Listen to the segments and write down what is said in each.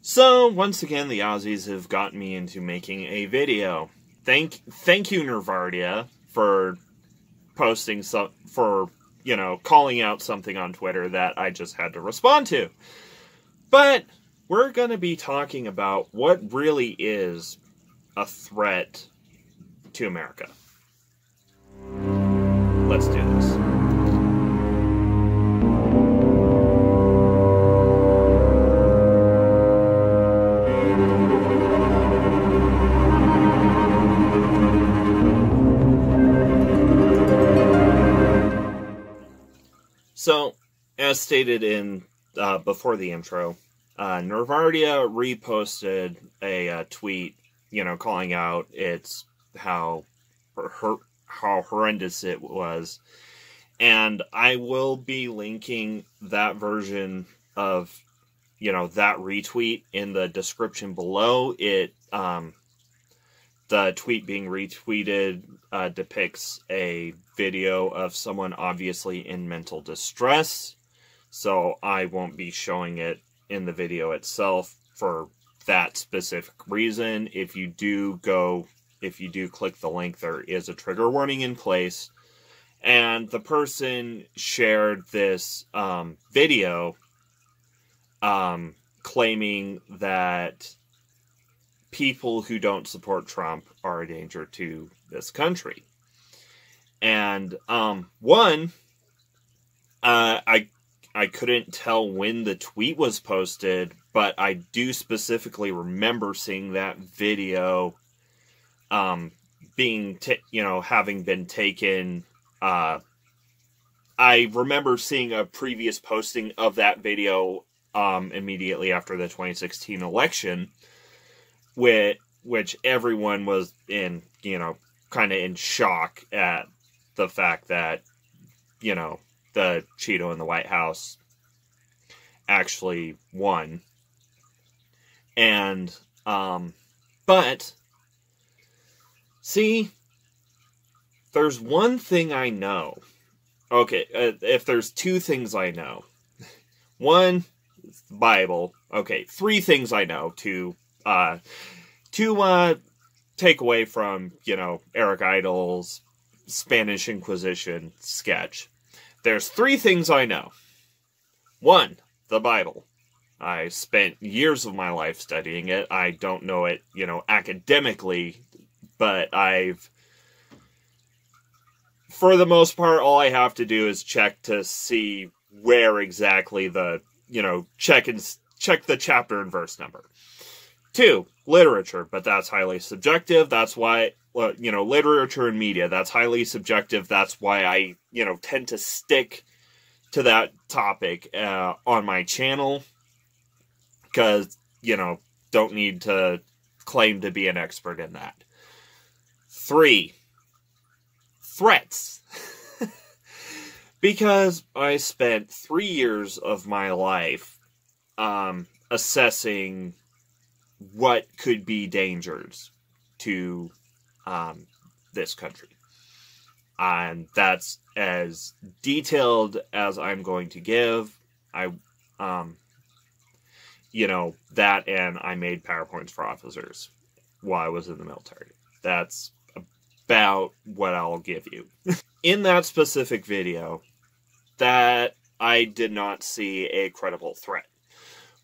So, once again, the Aussies have gotten me into making a video. Thank you, Nervardia, for posting calling out something on Twitter that I just had to respond to. But we're going to be talking about what really is a threat to America. Let's do this. So, as stated in before the intro, Nervardia reposted a tweet, calling out how horrendous it was, and I will be linking that version of that retweet in the description below. The tweet being retweeted depicts a video of someone obviously in mental distress, so I won't be showing it in the video itself for that specific reason. If you do click the link, there is a trigger warning in place, and the person shared this video claiming that people who don't support Trump are a danger to this country. And I couldn't tell when the tweet was posted, but I do specifically remember seeing that video having been taken. I remember seeing a previous posting of that video immediately after the 2016 election, which everyone was kind of in shock at the fact that, the Cheeto in the White House actually won. And, but, see, there's one thing I know. Okay, if there's two things I know. One, the Bible. Okay, three things I know to take away from, Eric Idle's Spanish Inquisition sketch. There's three things I know. One, the Bible. I spent years of my life studying it. I don't know it, academically, but for the most part, all I have to do is check to see where exactly check the chapter and verse number. Two, literature, but that's highly subjective. That's why, literature and media, that's highly subjective. That's why I, tend to stick to that topic on my channel, because, don't need to claim to be an expert in that. Three, threats. Because I spent 3 years of my life assessing what could be dangers to this country. And that's as detailed as I'm going to give. That, and I made PowerPoints for officers while I was in the military. That's about what I'll give you. In that specific video, that I did not see a credible threat.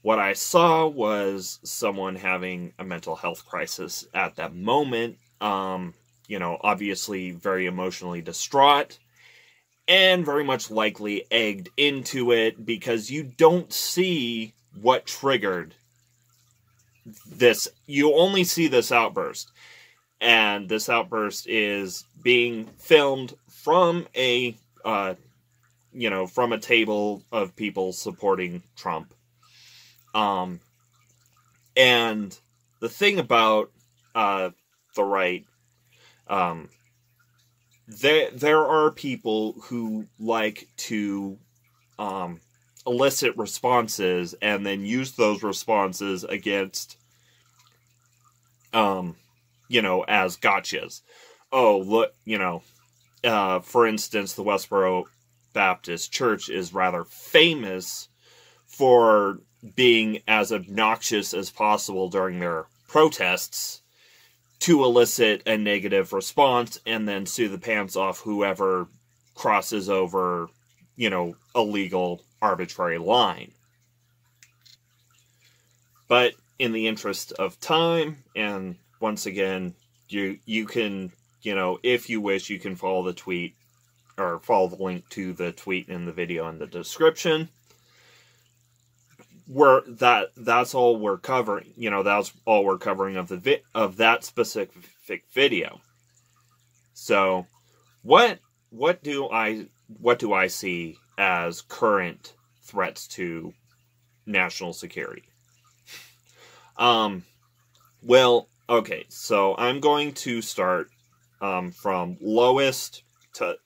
What I saw was someone having a mental health crisis at that moment, obviously very emotionally distraught, and very much likely egged into it, because you don't see what triggered this. You only see this outburst, and this outburst is being filmed from a table of people supporting Trump. And the thing about the right, there are people who like to elicit responses and then use those responses against, as gotchas. Oh, look, for instance, the Westboro Baptist Church is rather famous for being as obnoxious as possible during their protests to elicit a negative response and then sue the pants off whoever crosses over, a legal, arbitrary line. But in the interest of time, and once again, you can, if you wish, you can follow the tweet, or follow the link to the tweet in the video in the description. That's all we're covering. That's all we're covering of that specific video. So, what do I see as current threats to national security? Well, okay, so I'm going to start from lowest to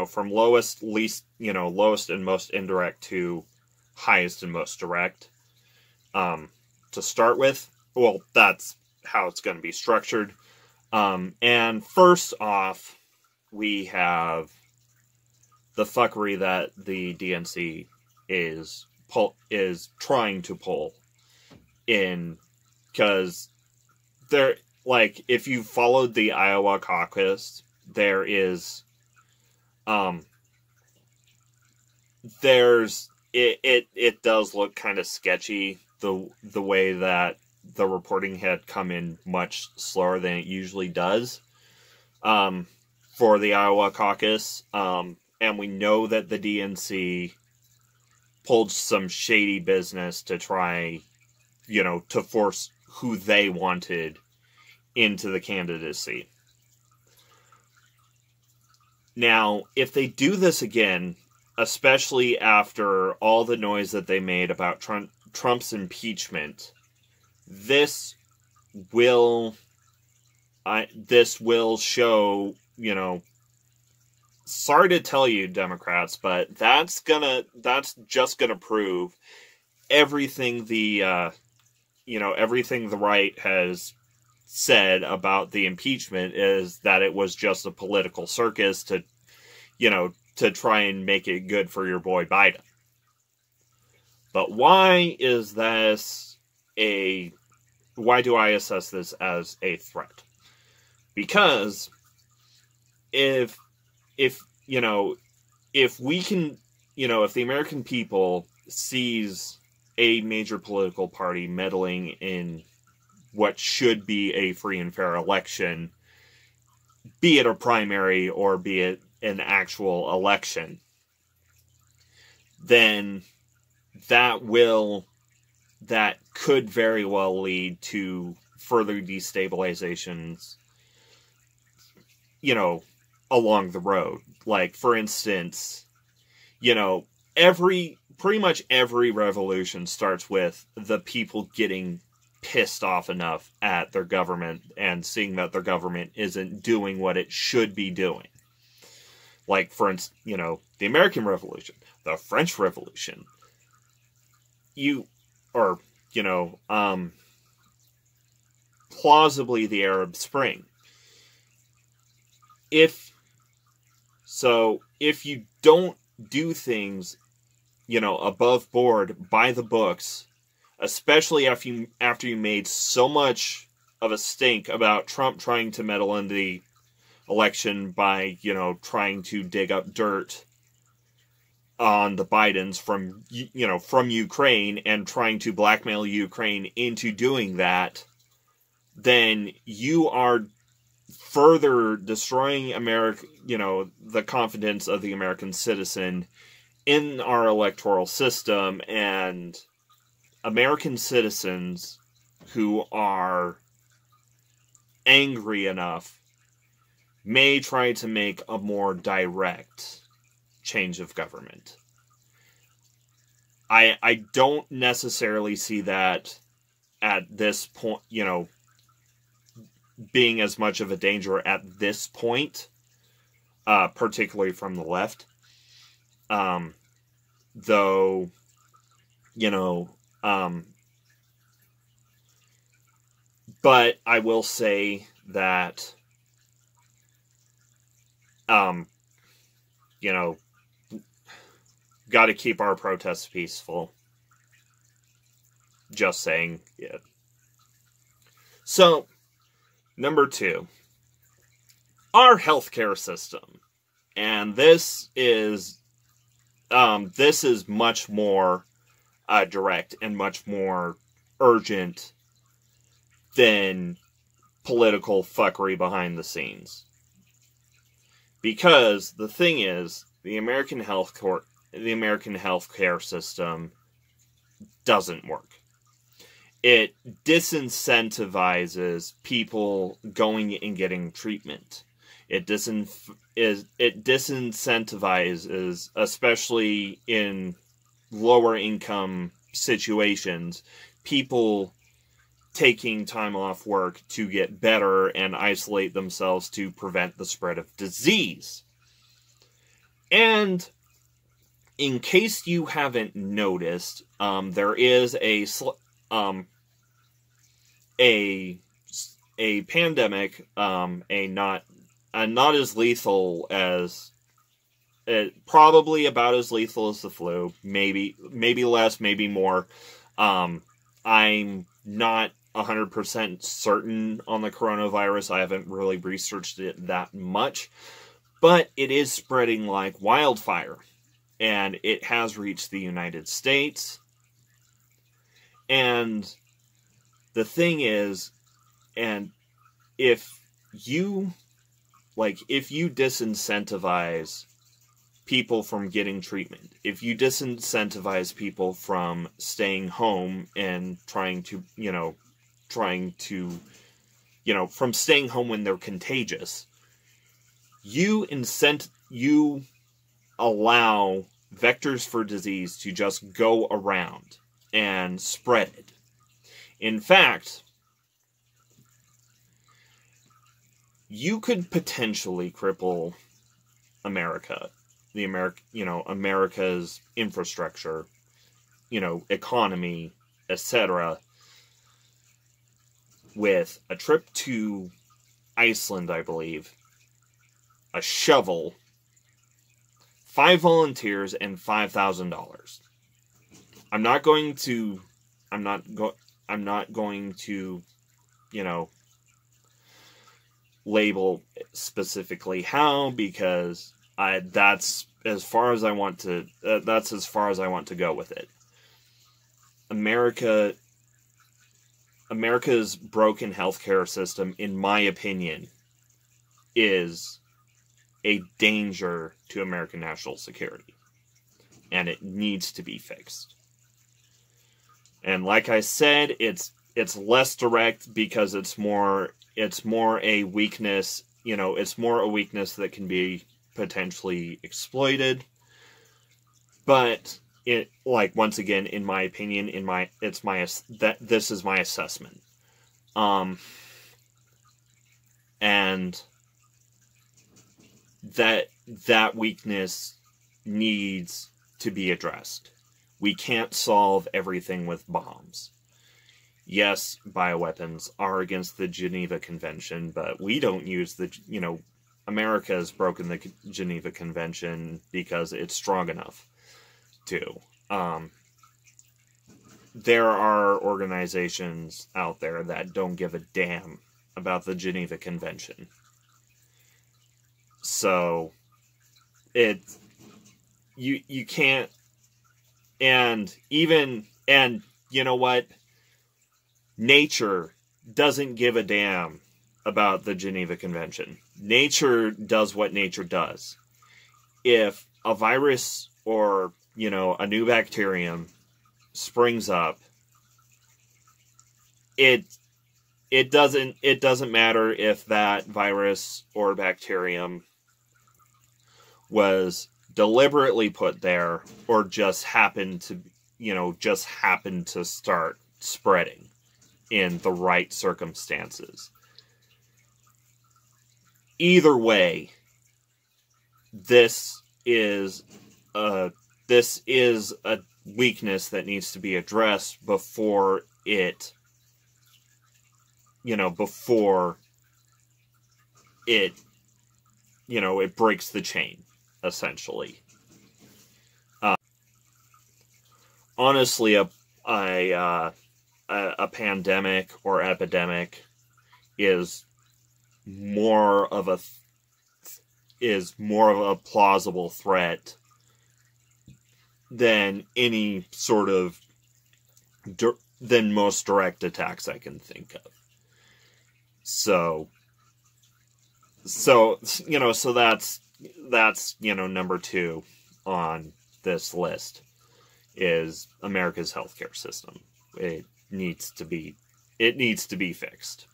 from lowest and most indirect to highest and most direct. To start with, well, that's how it's going to be structured. And first off, we have the fuckery that the DNC is trying to pull in, because there, if you followed the Iowa caucus, there is, it does look kind of sketchy, the way that the reporting had come in much slower than it usually does, for the Iowa caucus, and we know that the DNC pulled some shady business to try, to force who they wanted into the candidacy. Now, if they do this again, especially after all the noise that they made about Trump's impeachment, this will show, sorry to tell you, Democrats, but that's just gonna prove everything everything the right has said about the impeachment is that it was just a political circus to try and make it good for your boy Biden. But why do I assess this as a threat? Because if we can, if the American people sees a major political party meddling in what should be a free and fair election, be it a primary or be it an actual election, then that could very well lead to further destabilizations, along the road. Like, for instance, pretty much every revolution starts with the people getting pissed off enough at their government and seeing that their government isn't doing what it should be doing. Like, for instance, the American Revolution, the French Revolution, plausibly the Arab Spring. If you don't do things, above board, by the books, especially after you made so much of a stink about Trump trying to meddle in the election by, trying to dig up dirt on the Bidens from Ukraine and trying to blackmail Ukraine into doing that, then you are further destroying the confidence of the American citizen in our electoral system, and American citizens who are angry enough may try to make a more direct change of government. I don't necessarily see that at this point, being as much of a danger at this point, particularly from the left. Though, but I will say that, got to keep our protests peaceful. just saying it. So, number 2, our healthcare system. And this is much more direct and much more urgent than political fuckery behind the scenes. Because the thing is, the American healthcare system doesn't work. It disincentivizes people going and getting treatment. It disincentivizes, especially in lower income situations, people taking time off work to get better and isolate themselves to prevent the spread of disease. And in case you haven't noticed, there is a pandemic, not as lethal as, probably about as lethal as the flu, maybe less, maybe more. I'm not 100% certain on the coronavirus. I haven't really researched it that much, but it is spreading like wildfire, and it has reached the United States. And the thing is, and if you disincentivize people from getting treatment, if you disincentivize people from staying home and trying to, from staying home when they're contagious, you allow vectors for disease to just go around and spread it. In fact, you could potentially cripple America's infrastructure, economy, etc., with a trip to Iceland, I believe, a shovel, 5 volunteers, and $5,000. I'm not going to, label specifically how, because that's as far as I want to go with it. America's broken healthcare system, in my opinion, is a danger to American national security, and it needs to be fixed. And like I said, it's less direct because it's more a weakness, it's more a weakness that can be potentially exploited. But once again, in my opinion, this is my assessment. And that weakness needs to be addressed. We can't solve everything with bombs. Yes, bioweapons are against the Geneva Convention, but we don't use America has broken the Geneva Convention because it's strong enough to. There are organizations out there that don't give a damn about the Geneva Convention. So, you can't, and you know what? Nature doesn't give a damn about the Geneva Convention. Nature does what nature does. If a virus or, a new bacterium springs up, it doesn't matter if that virus or bacterium was deliberately put there or just happened to start spreading in the right circumstances. Either way, this is a weakness that needs to be addressed before it breaks the chain, essentially. Honestly, a pandemic or epidemic is more of a plausible threat than any sort of than most direct attacks I can think of. So that's number 2 on this list is America's healthcare system. It needs to be fixed.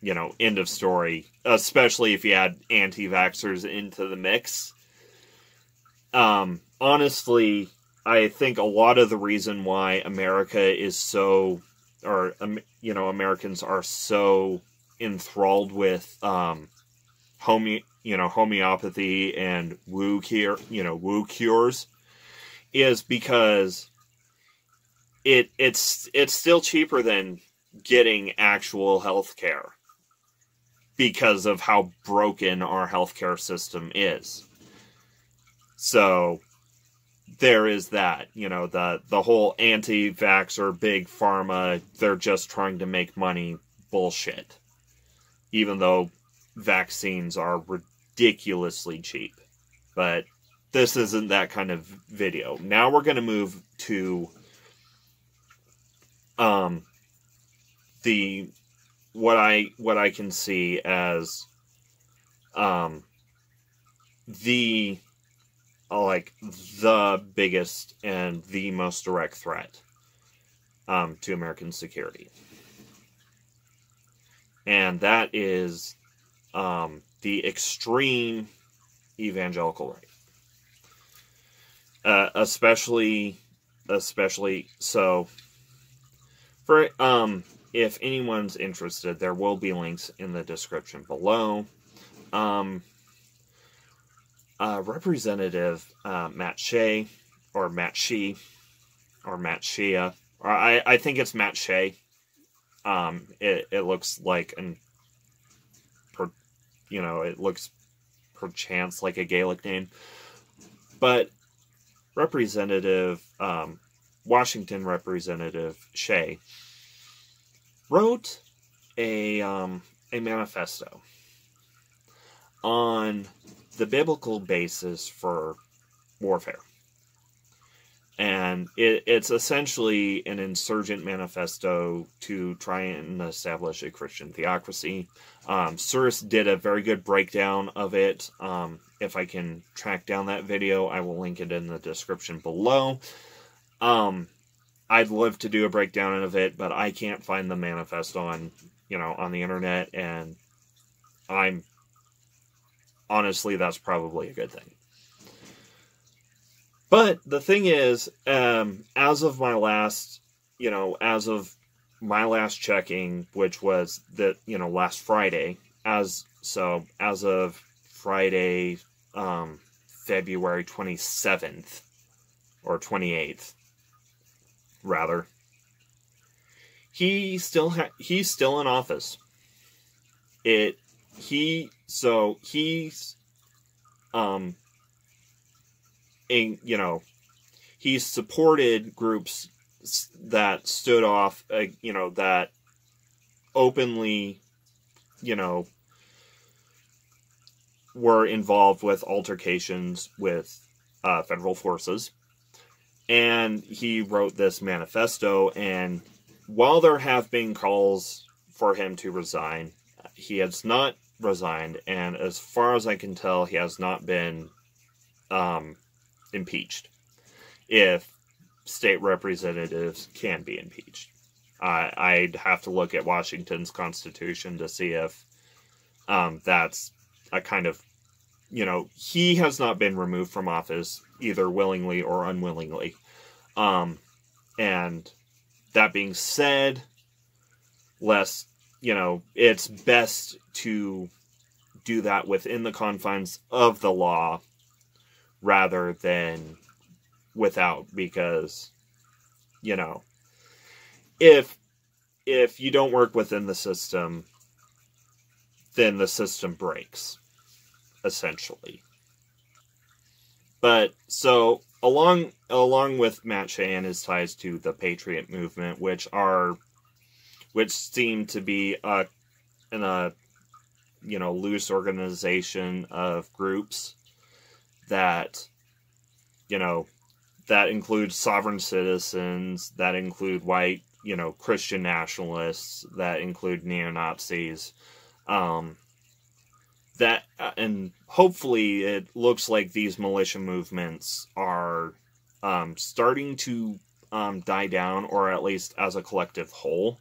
End of story. Especially if you add anti-vaxxers into the mix. Honestly, I think a lot of the reason why Americans are so enthralled with homeopathy and woo cures is because it's still cheaper than getting actual health care because of how broken our healthcare system is. So there is that, the whole anti-vaxxer, big pharma, they're just trying to make money bullshit. Even though vaccines are ridiculously cheap. But this isn't that kind of video. Now we're going to move to what I can see as the biggest and the most direct threat to American security. And that is the extreme evangelical right. Especially so. For if anyone's interested, there will be links in the description below. Representative Matt Shea, or Matt Shea, or Matt Shea, or I think it's Matt Shea. It looks like it looks perchance like a Gaelic name, but Washington Representative Shea wrote a manifesto on the biblical basis for warfare. And it's essentially an insurgent manifesto to try and establish a Christian theocracy. Cyrus did a very good breakdown of it. If I can track down that video, I will link it in the description below. I'd love to do a breakdown of it, but I can't find the manifesto on the internet, and honestly, that's probably a good thing. But the thing is, as of my last checking, which was last Friday, as of Friday, February 27th, or 28th, rather, he's still in office. He's supported groups that stood off, that openly, were involved with altercations with federal forces. And he wrote this manifesto, and while there have been calls for him to resign, he has not resigned, and as far as I can tell, he has not been impeached, if state representatives can be impeached. I'd have to look at Washington's constitution to see if that's a kind of, he has not been removed from office, either willingly or unwillingly. And that being said, it's best to do that within the confines of the law rather than without, because if you don't work within the system, then the system breaks, essentially. But so along with Matt Shea and his ties to the Patriot movement, which seem to be in a loose organization of groups that that include sovereign citizens, that include white Christian nationalists, that include neo-Nazis. And hopefully it looks like these militia movements are starting to die down, or at least as a collective whole,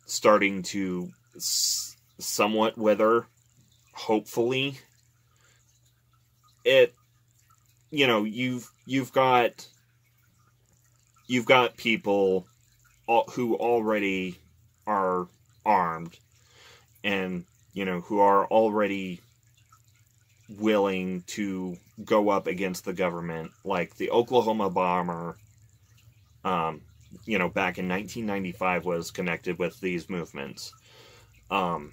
starting to somewhat wither. Hopefully, you've got people who already are armed, and who are already willing to go up against the government, like the Oklahoma bomber, back in 1995 was connected with these movements. And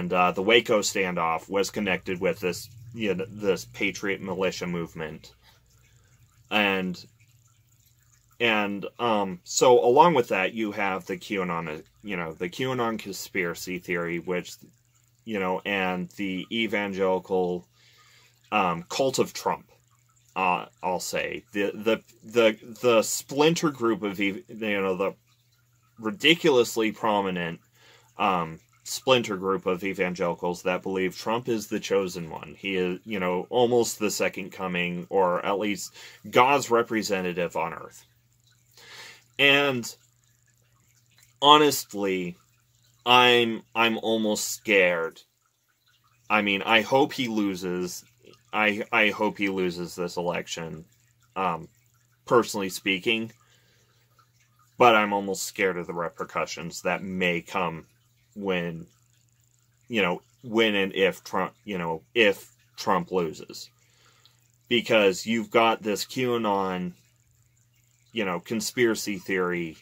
the Waco standoff was connected with this Patriot militia movement. And so along with that, you have the QAnon conspiracy theory, which, and the evangelical cult of Trump. I'll say the splinter group of the ridiculously prominent splinter group of evangelicals that believe Trump is the chosen one. He is, almost the second coming, or at least God's representative on earth. And honestly, I'm almost scared. I mean, I hope he loses. I hope he loses this election, personally speaking. But I'm almost scared of the repercussions that may come when and if Trump loses. Because you've got this QAnon conspiracy theory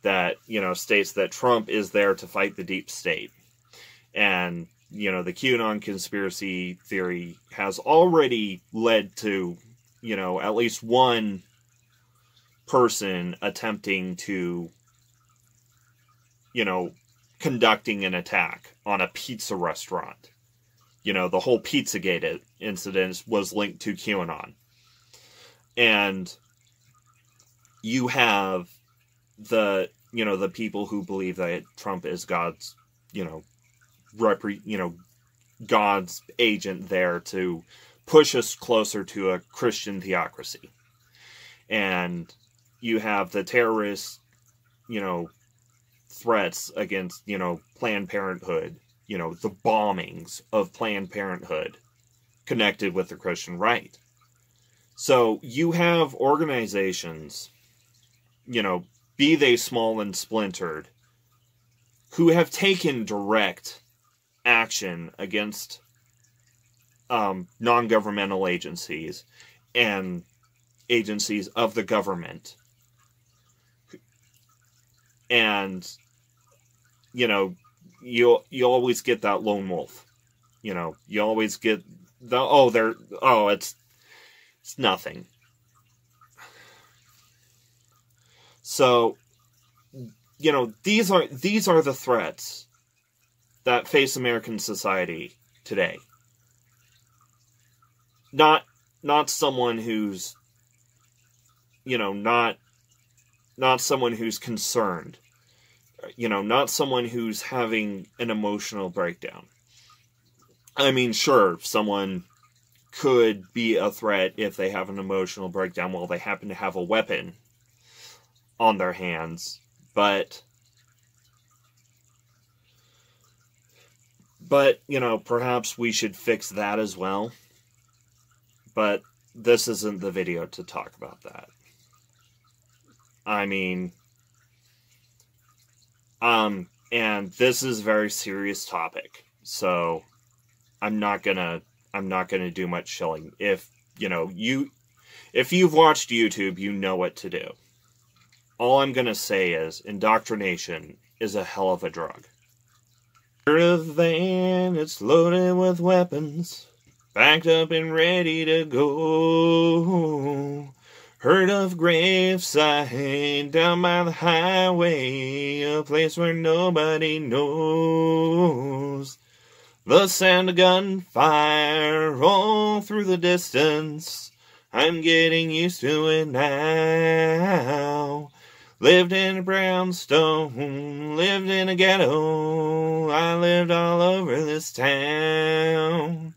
that, states that Trump is there to fight the deep state. And, the QAnon conspiracy theory has already led to, at least one person attempting to, conducting an attack on a pizza restaurant. The whole Pizzagate incident was linked to QAnon. And you have the people who believe that Trump is God's, God's agent there to push us closer to a Christian theocracy. And you have the terrorist, threats against, Planned Parenthood, the bombings of Planned Parenthood connected with the Christian right. So you have organizations, be they small and splintered, who have taken direct action against non-governmental agencies and agencies of the government. And, you always get that lone wolf. You always get it's nothing. So, these are the threats that face American society today. Not someone who's, not someone who's concerned. Not someone who's having an emotional breakdown. I mean, sure, someone could be a threat if they have an emotional breakdown while they happen to have a weapon on their hands, but perhaps we should fix that as well. But this isn't the video to talk about that. I mean, and this is a very serious topic, so I'm not gonna do much shilling. If you've watched YouTube, you know what to do. All I'm gonna say is indoctrination is a hell of a drug. A van, it's loaded with weapons. Backed up and ready to go. Heard of graveside down by the highway, a place where nobody knows. The sound of gunfire all through the distance, I'm getting used to it now. Lived in a brownstone, lived in a ghetto, I lived all over this town.